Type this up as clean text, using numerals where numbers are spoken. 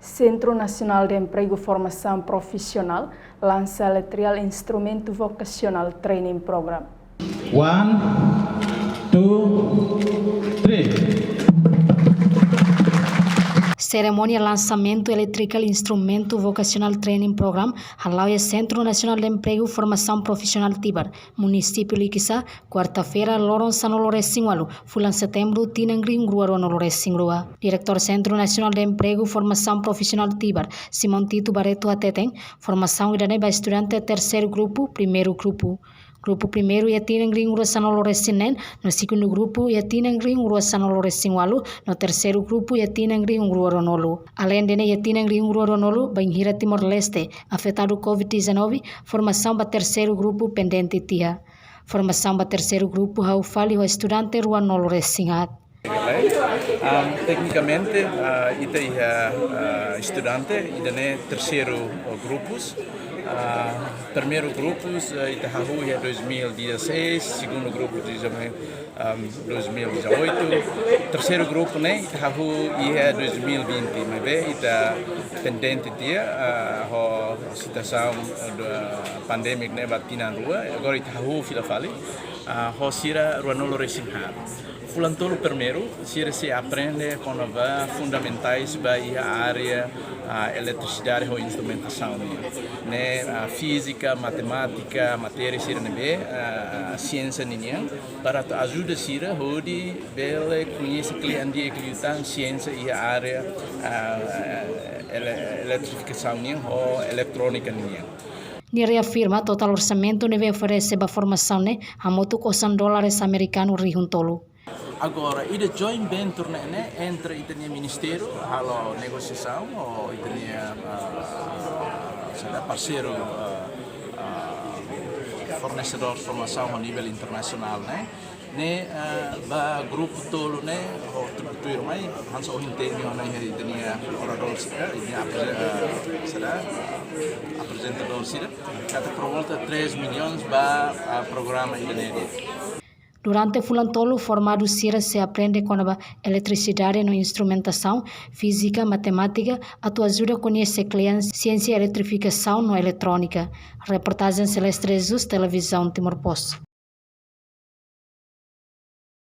Centro Nacional de Emprego e Formação Profissional lança o Trial Instrumento Vocacional Training Program. 1, 2, 3. Cerimônia lançamento Electrical Instrumento Vocational Training Program halau é Centro Nacional de Emprego e Formação Profissional Tibar, município Liquissa, quarta-feira, loron sanolore singwalu, fulan setembro, tinangri ngruaro nolore singrua. Diretor Centro Nacional de Emprego e Formação Profissional Tibar, Simon Tito Barreto Ateteng, formação irane ba estudante terceiro grupo, primeiro grupo. Grupo primeiro ia tinangri nguruasan olore sinen, no segundo grupo ia tinangri nguruasan olore singwalu, no terceiro grupo ia tinangri nguruaronolu. Além de ia tinangri nguruaronolu, Banhira Timor-Leste, afetado Covid-19, formação para terceiro grupo pendente tia. Formação para terceiro grupo hau fali o estudante ruanolore singat. Tecnicamente, ita é estudante, ita é terceiro grupos. Primeiro grupos, ita é 2016, segundo grupo de 2018, terceiro grupo, né, ita é 2020, mas bem, ita pendente dia, a situação pandêmica, né, batina rua, agora ita fila fali, a sira ruanolo resinhar. Fulan tolo primeiro, se aprende com fundamentais para a área eletricidade ou instrumentação, né, física, matemática, matéria ciência para ajuda sira hodi bele conhece cliente que tem ciência e a área eletrificação ou eletrônica Ni reafirma total orçamento neve oferece ba formação ne a moto $100 americanos rihuntolo. Agora, ida joint venture né, entre o Ministério, a negociação, ou o parceiro fornecedor de formação a nível internacional, né? Ba grupo todo, né? O tudo mais, hans o interno né, o orador apresentador sira, kata provolta 3 milhões ba programa ida. Durante fulantolo, formado sira se aprende com a eletricidade no instrumentação, física, matemática, a tua ajuda conhece clientes, ciência e eletrificação no eletrônica. Reportagem Celeste Jesus, Televisão Timor-Poste.